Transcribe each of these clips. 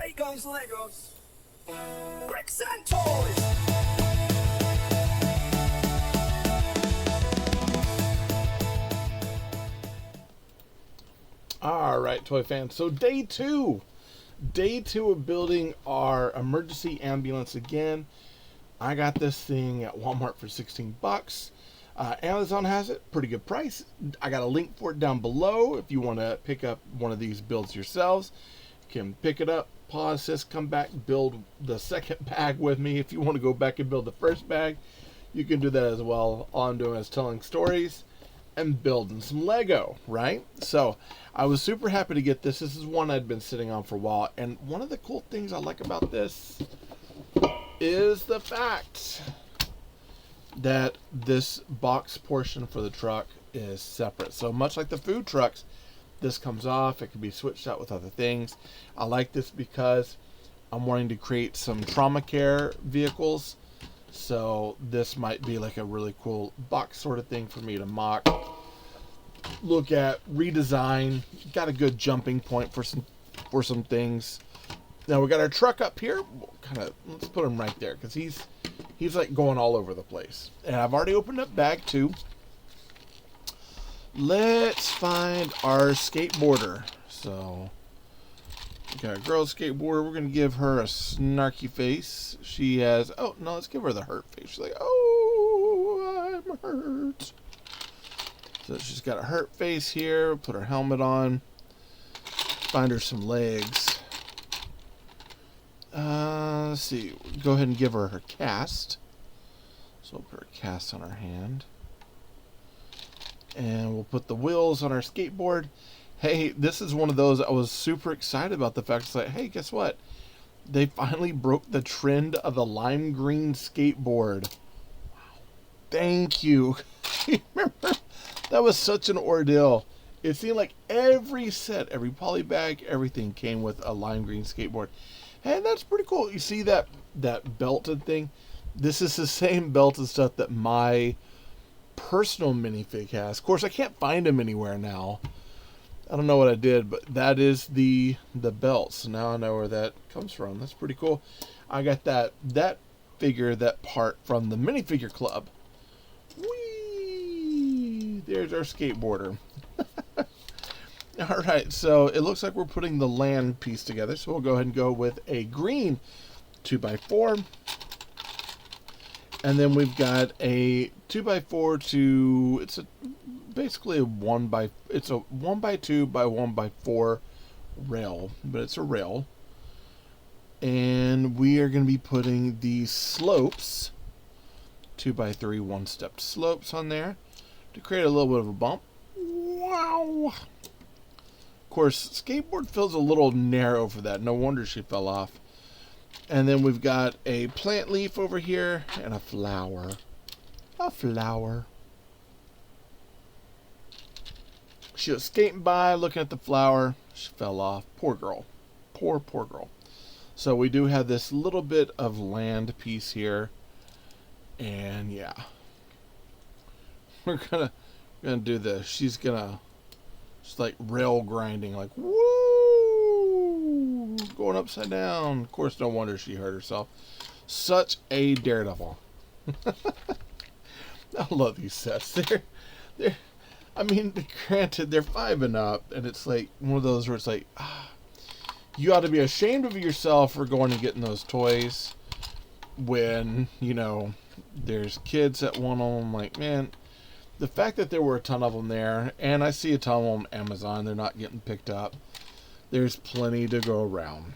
TayRayGun's Legos, bricks and toys. All right, toy fans. So day two of building our emergency ambulance again. I got this thing at Walmart for 16 bucks. Amazon has it, pretty good price. I got a link for it down below if you want to pick up one of these builds yourselves. You can pick it up, pause this, come back, build the second bag with me. If you want to go back and build the first bag, you can do that as well. All I'm doing is telling stories and building some Lego, right? So I was super happy to get this. This is one I'd been sitting on for a while, and one of the cool things I like about this is the fact that this box portion for the truck is separate. So much like the food trucks, this comes off. It can be switched out with other things. I like this because I'm wanting to create some trauma care vehicles. So this might be like a really cool box sort of thing for me to mock, look at, redesign. Got a good jumping point for some things. Now we got our truck up here. Let's put him right there because he's like going all over the place. And I've already opened up bag 2. Let's find our skateboarder. So we got a girl skateboarder. We're gonna give her a snarky face. She has, oh no, let's give her the hurt face. She's like, oh, I'm hurt. So she's got a hurt face here. Put her helmet on. Find her some legs. Let's see. Go ahead and give her her cast. So we'll put her cast on her hand. And we'll put the wheels on our skateboard. Hey, this is one of those I was super excited about. The fact it's like, hey, guess what? They finally broke the trend of the lime green skateboard. Wow. Thank you. Remember? That was such an ordeal. It seemed like every set, every poly bag, everything came with a lime green skateboard. And that's pretty cool. You see that belted thing? This is the same belt and stuff that my personal minifig has. Of course, I can't find them anywhere now. I don't know what I did, but that is the belt. So now I know where that comes from. That's pretty cool. I got that figure, that part from the minifigure club. Whee! There's our skateboarder. All right, so it looks like we're putting the land piece together. So we'll go ahead and go with a green 2x4. And then we've got a 2x4 to, it's basically a 1x2 by 1x4 rail, but it's a rail. And we are going to be putting the slopes, 2x3 one-step slopes on there to create a little bit of a bump. Wow! Of course, skateboard feels a little narrow for that. No wonder she fell off. And then we've got a plant leaf over here and a flower. A flower. She was skating by, looking at the flower. She fell off. Poor girl. Poor girl. So we do have this little bit of land piece here. And yeah. We're gonna do this. She's gonna just like rail grinding, like woo, going upside down. Of course, no wonder she hurt herself. Such a daredevil. I love these sets. They're I mean, granted, they're 5 and up, and it's like one of those where it's like, you ought to be ashamed of yourself for going and getting those toys when, you know, there's kids that want them. Like, man, the fact that there were a ton of them there, and I see a ton of them on Amazon, they're not getting picked up. There's plenty to go around.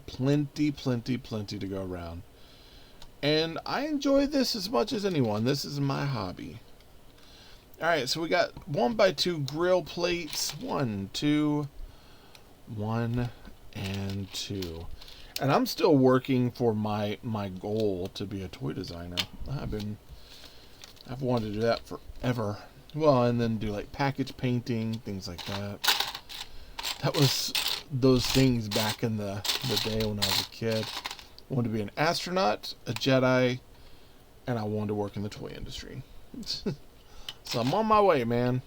Plenty to go around. And I enjoy this as much as anyone. This is my hobby. Alright, so we got 1x2 grill plates. 1, 2, 1, and 2. And I'm still working for my goal to be a toy designer. I've wanted to do that forever. Well, and then do like package painting, things like that. That was those things back in the day when I was a kid. I wanted to be an astronaut, a Jedi, and I wanted to work in the toy industry. So I'm on my way, man.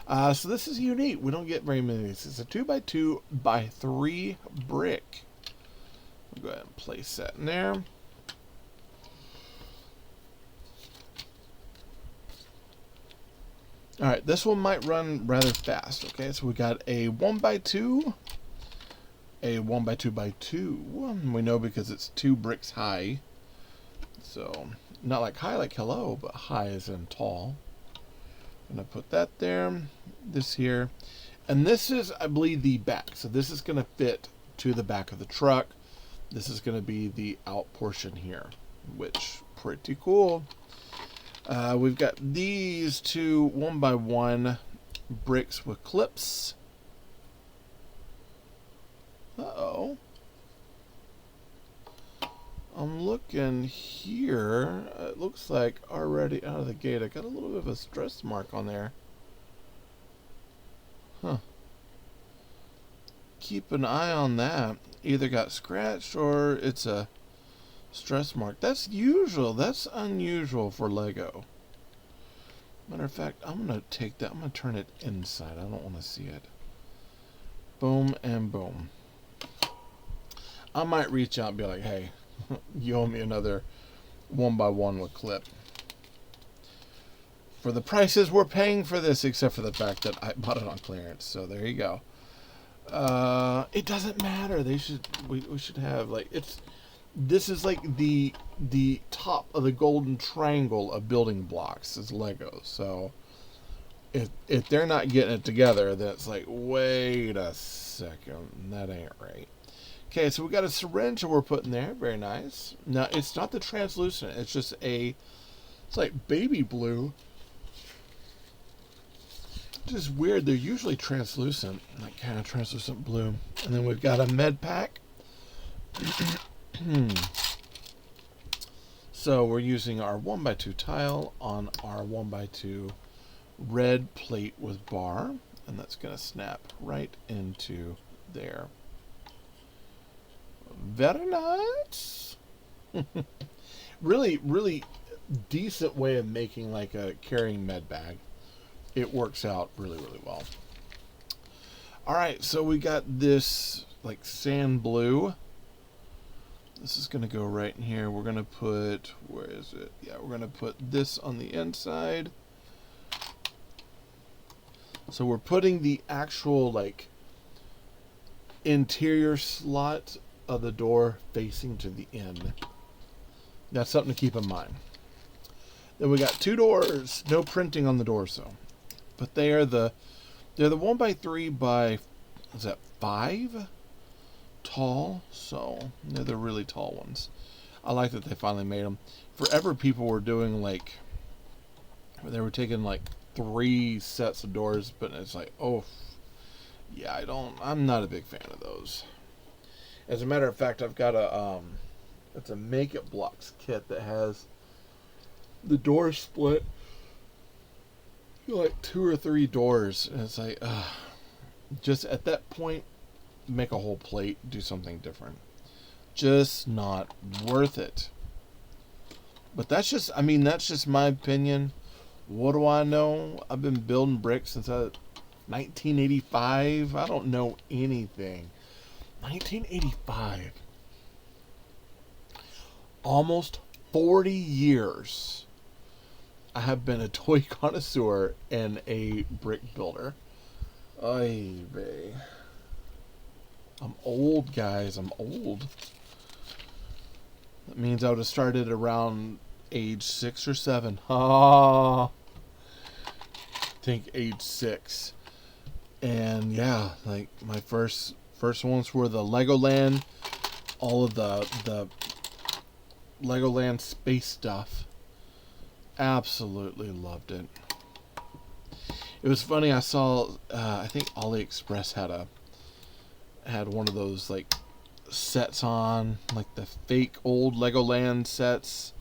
So this is unique. We don't get very many of these. It's a 2x2 by 3 brick. We'll go ahead and place that in there. Alright, this one might run rather fast. Okay, so we got a 1x2, a 1x2x2. We know because it's 2 bricks high. So, not like high like hello, but high as in tall. I'm going to put that there, this here. And this is, I believe, the back. So this is going to fit to the back of the truck. This is going to be the out portion here, which pretty cool. We've got these two 1x1 bricks with clips. Uh-oh. I'm looking here. It looks like already out of the gate I got a little bit of a stress mark on there. Huh. Keep an eye on that. Either got scratched or it's a stress mark. That's usual. That's unusual for Lego. Matter of fact, I'm going to take that. I'm going to turn it inside. I don't want to see it. Boom and boom. I might reach out and be like, hey, you owe me another 1x1 with clip. For the prices we're paying for this, except for the fact that I bought it on clearance. So there you go. It doesn't matter. We should have like this is like the top of the golden triangle of building blocks is Lego. So if they're not getting it together, then it's like, wait a second, that ain't right. Okay, so we got a syringe that we're putting there. Very nice. Now it's not the translucent. It's just it's like baby blue. Just weird. They're usually translucent, like kind of translucent blue. And then we've got a med pack. So we're using our 1x2 tile on our 1x2 red plate with bar, and that's going to snap right into there. Very nice. Really decent way of making like a carrying med bag. It works out really well. Alright, so we got this like sand blue. This is going to go right in here. We're going to put, where is it? Yeah, we're going to put this on the inside. So we're putting the actual like interior slot of the door facing to the end. That's something to keep in mind. Then we got 2 doors. No printing on the doors though. But they're the 1x3 by, is that 5 tall? So they're the really tall ones. I like that they finally made them. Forever people were doing like, they were taking like 3 sets of doors, but it's like, oh yeah, I'm not a big fan of those. As a matter of fact, I've got it's a Make It Blocks kit that has the door split like 2 or 3 doors, and it's like, just at that point, make a whole plate, do something different. Just not worth it. But that's just my opinion. What do I know? I've been building bricks since 1985. I don't know anything. 1985. Almost 40 years. I have been a toy connoisseur and a brick builder. Ay vey. I'm old, guys. I'm old. That means I would have started around age 6 or 7. I think age 6. And yeah, like my first ones were the Legoland, all of the Legoland space stuff. Absolutely loved it. It was funny, I saw I think AliExpress had one of those like sets on, like the fake old Legoland sets,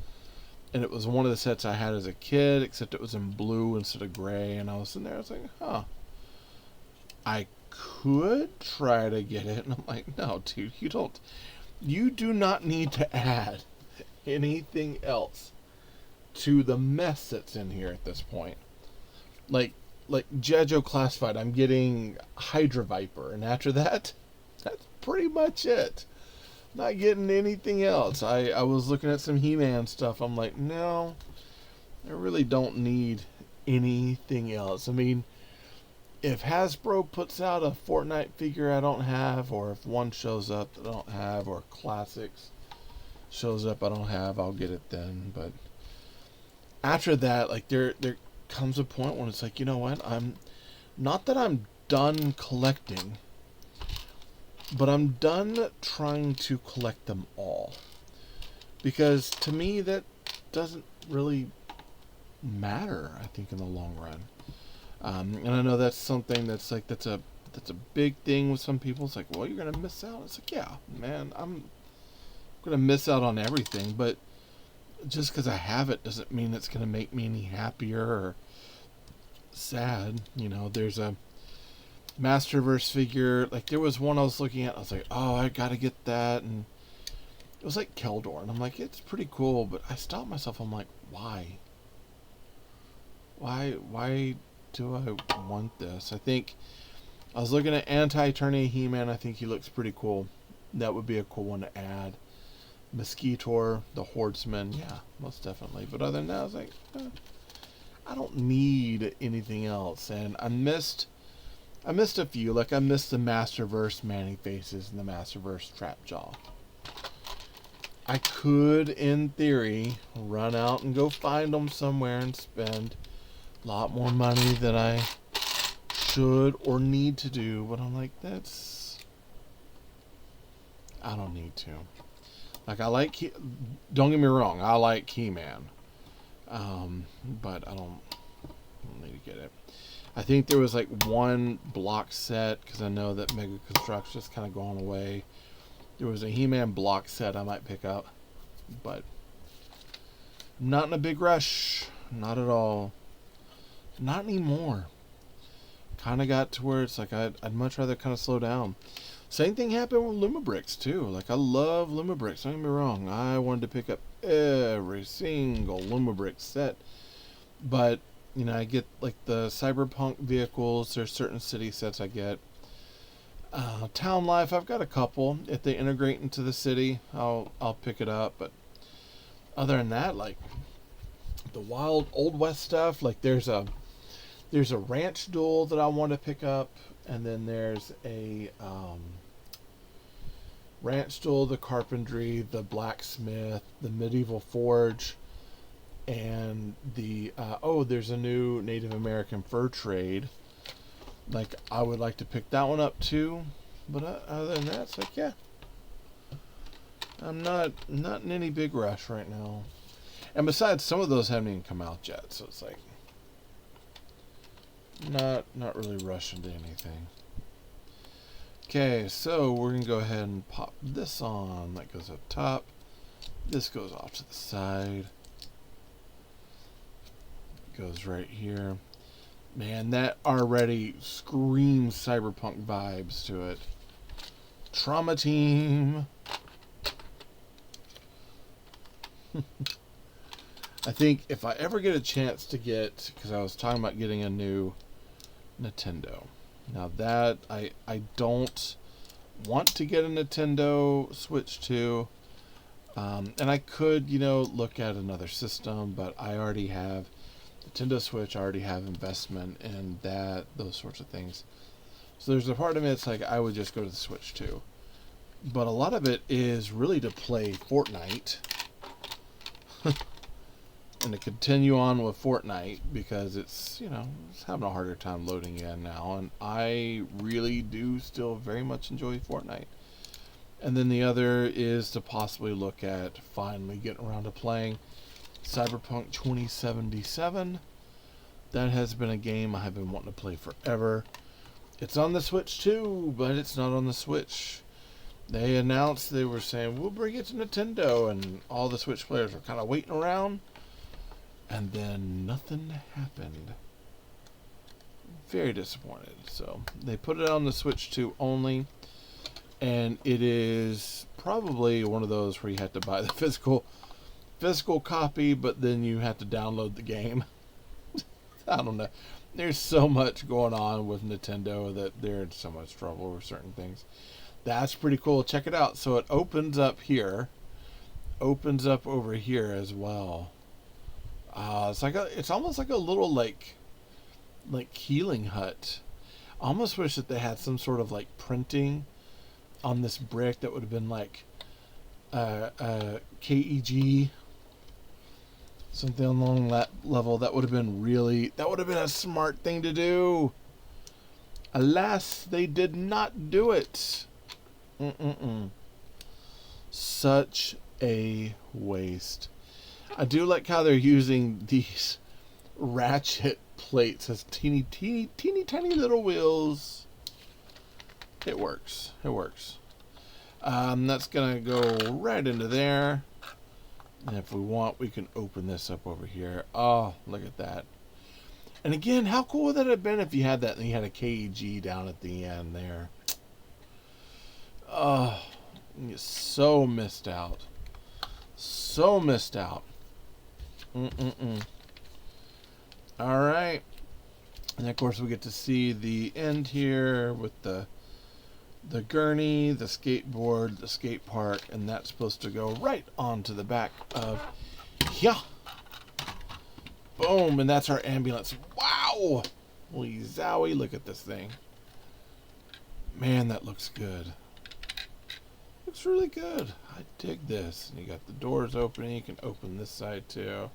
and it was one of the sets I had as a kid, except it was in blue instead of gray, and I was sitting there, I was like, huh, I could try to get it. And I'm like, no dude, you do not need to add anything else to the mess that's in here at this point. Like like G.I. Joe Classified, I'm getting Hydra Viper, and after that, that's pretty much it. Not getting anything else. I was looking at some He-Man stuff. I'm like, no, I really don't need anything else. I mean, if Hasbro puts out a Fortnite figure I don't have, or if one shows up that I don't have, or Classics shows up I don't have, I'll get it then. But after that, like, there comes a point when it's like, you know what? I'm not that I'm done collecting, but I'm done trying to collect them all. Because to me, that doesn't really matter, I think, in the long run. And I know that's something that's a big thing with some people. It's like, well, you're going to miss out. It's like, yeah, man, I'm going to miss out on everything. But just because I have it doesn't mean it's going to make me any happier or sad. You know, there's a Masterverse figure, like there was one I was looking at, I was like, oh, I gotta get that, and it was like Keldor, and I'm like, it's pretty cool, but I stopped myself, I'm like, why do I want this? I think I was looking at Anti-Eternia He-Man. I think he looks pretty cool. That would be a cool one to add. Mosquitor, the Hordeman, yeah, most definitely. But other than that, I was like, I don't need anything else. And I missed a few. Like, I missed the Masterverse Manny Faces and the Masterverse Trapjaw. I could, in theory, run out and go find them somewhere and spend a lot more money than I should or need to do. But I'm like, I don't need to. Like, don't get me wrong, I like He-Man. But I don't need to get it. I think there was like one block set, because I know that Mega Construct's just kind of gone away. There was a He-Man block set I might pick up, but I'm not in a big rush. Not at all. Not anymore. Kind of got to where it's like I'd much rather kind of slow down. Same thing happened with Lumabricks too. Like, I love Lumabricks, don't get me wrong. I wanted to pick up every single Lumabrick set, but you know, I get like the Cyberpunk vehicles. There's certain city sets I get. Town Life, I've got a couple. If they integrate into the city, I'll pick it up. But other than that, like the Wild Old West stuff, like there's a ranch duel that I want to pick up, and then there's a ranch duel, the carpentry, the blacksmith, the medieval forge, and the there's a new Native American fur trade. Like, I would like to pick that one up too, but other than that, it's like, yeah, I'm not in any big rush right now. And besides, some of those haven't even come out yet, so it's like not really rushing to anything. Okay, so we're gonna go ahead and pop this on. That goes up top. This goes off to the side. Goes right here. Man, that already screams cyberpunk vibes to it. Trauma Team. I think if I ever get a chance to get, because I was talking about getting a new Nintendo. Now that I don't want to get a Nintendo Switch 2. And I could, look at another system, but I already have Nintendo Switch. I already have investment in that, those sorts of things. So there's a part of me that's like, I would just go to the Switch 2. But a lot of it is really to play Fortnite. And to continue on with Fortnite, because it's having a harder time loading in now. And I really do still very much enjoy Fortnite. And then the other is to possibly look at finally getting around to playing Cyberpunk 2077. That has been a game I have been wanting to play forever. It's on the Switch too, but it's not on the Switch. They announced they were saying, we'll bring it to Nintendo, and all the Switch players were kind of waiting around. And then nothing happened. Very disappointed. So they put it on the Switch 2 only. And it is probably one of those where you have to buy the physical copy, but then you have to download the game. I don't know. There's so much going on with Nintendo that they're in so much trouble with certain things. That's pretty cool. Check it out. So it opens up here, opens up over here as well. It's almost like a little like healing hut. I almost wish that they had some sort of like printing on this brick that would have been like KEG, something along that level. That would have been a smart thing to do. Alas, they did not do it. Such a waste. I do like how they're using these ratchet plates as teeny tiny little wheels. It works. It works. That's gonna go right into there. And if we want, we can open this up over here. Oh, look at that. And again, how cool would that have been if you had that and you had a KEG down at the end there? Oh, you so missed out. So missed out. Alright. And of course we get to see the end here with the gurney, the skateboard, the skate park, and that's supposed to go right onto the back of boom, and that's our ambulance. Wow! Holy zowie, look at this thing. Man, that looks good. Looks really good. I dig this. And you got the doors opening. You can open this side too.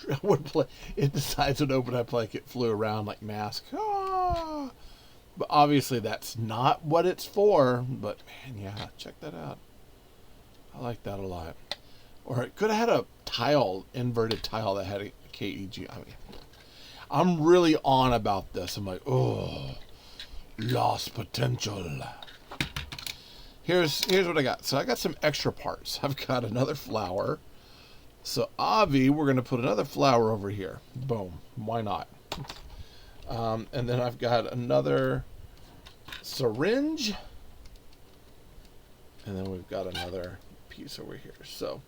I would play if the sides would open up like it flew around like Mask. Ah! But obviously that's not what it's for. But man, yeah, check that out. I like that a lot. Or it could have had a tile, inverted tile that had a KEG. I mean, I'm really on about this. I'm like, oh, lost potential. Here's what I got. So I got some extra parts. I've got another flower. So Avi, we're going to put another flower over here. Boom. Why not? And then I've got another syringe. And then we've got another piece over here. So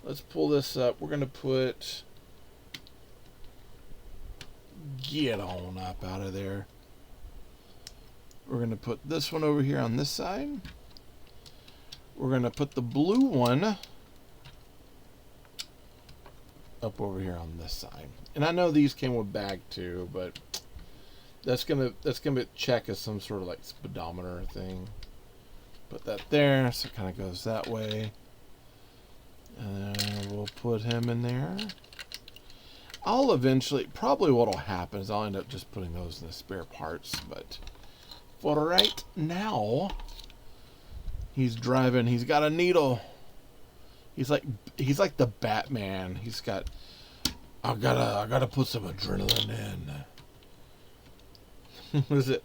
let's pull this up. We're going to put... Get on up out of there. We're going to put this one over here on this side. We're going to put the blue one up over here on this side. And I know these came with bag too, but that's gonna check as some sort of like speedometer thing. Put that there, so it kind of goes that way. And then we'll put him in there. I'll eventually, probably what'll happen is I'll end up just putting those in the spare parts, but for right now, he's driving, he's got a needle. He's like the Batman. He's got, I gotta put some adrenaline in. Was it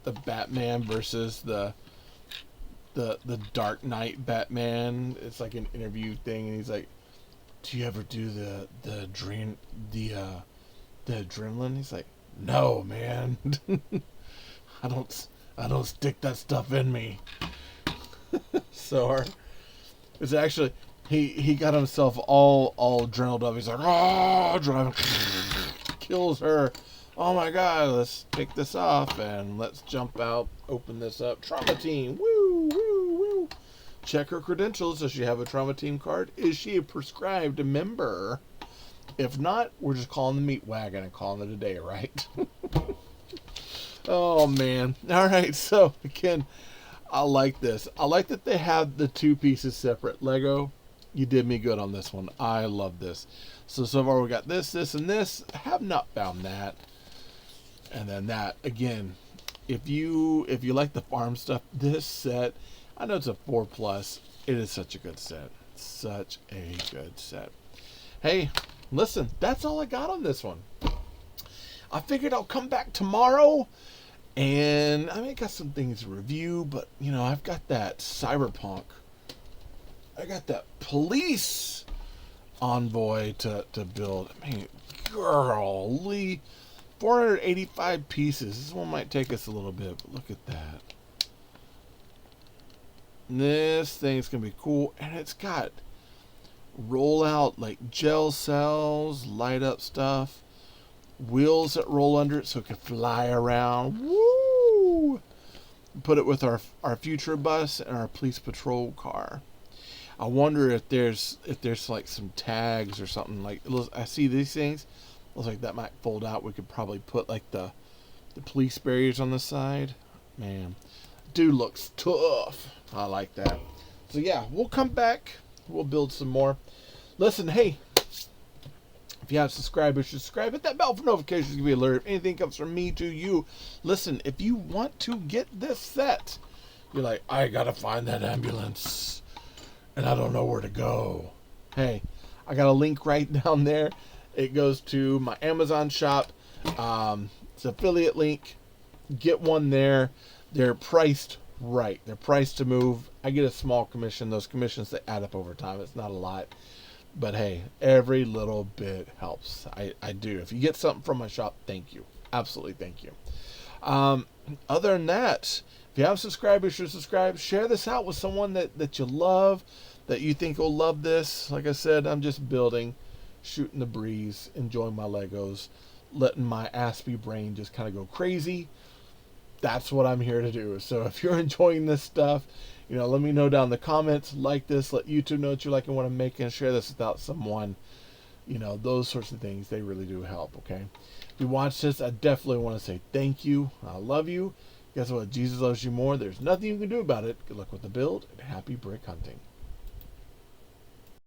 the Batman versus the Dark Knight Batman? It's like an interview thing, and he's like, do you ever do the adrenaline? He's like, no, man. I don't stick that stuff in me. So it's actually he got himself all adrenaled up. He's like, oh, driving, kills her. Oh my god, let's take this off and let's jump out, open this up. Trauma team, woo, woo, woo. Check her credentials. Does she have a trauma team card? Is she a prescribed member? If not, we're just calling the meat wagon and calling it a day, right? Oh man. All right, so again, I like this. I like that they have the two pieces separate. Lego, you did me good on this one. I love this. So far we got this, and this. I have not found that. And then that, again, if you like the farm stuff, this set, I know it's a 4+. It is such a good set. Such a good set. Hey, listen, that's all I got on this one. I figured I'll come back tomorrow. And I got some things to review, but you know, I've got that Cyberpunk. I got that police envoy to build. I mean, girly, 485 pieces. This one might take us a little bit, but look at that. This thing's gonna be cool, and it's got roll out like gel cells, light up stuff, wheels that roll under it so it can fly around. Woo! Put it with our future bus and our police patrol car. I wonder if there's like some tags or something. Like, I see these things. Looks like that might fold out. We could probably put like the police barriers on the side. Man, dude looks tough. I like that. So yeah, we'll come back. We'll build some more. Listen, hey, if you haven't subscribed, you should subscribe. Hit that bell for notifications to be alerted if anything comes from me to you. Listen, if you want to get this set, you're like, I gotta find that ambulance, and I don't know where to go. Hey, I got a link right down there. It goes to my Amazon shop. It's an affiliate link. Get one there. They're priced right. They're priced to move. I get a small commission. Those commissions, they add up over time. It's not a lot. But hey, every little bit helps. I do. If you get something from my shop, thank you. Absolutely thank you. Other than that, if you haven't subscribed, you should subscribe. Share this out with someone that you love, that you think will love this. Like I said, I'm just building, shooting the breeze, enjoying my Legos, letting my Aspie brain just kind of go crazy. That's what I'm here to do. So if you're enjoying this stuff, let me know down in the comments. Like this, let YouTube know what you like and what I'm making. Share this without someone. Those sorts of things, they really do help, okay? If you watch this, I definitely want to say thank you. I love you. Guess what? Jesus loves you more. There's nothing you can do about it. Good luck with the build, and happy brick hunting.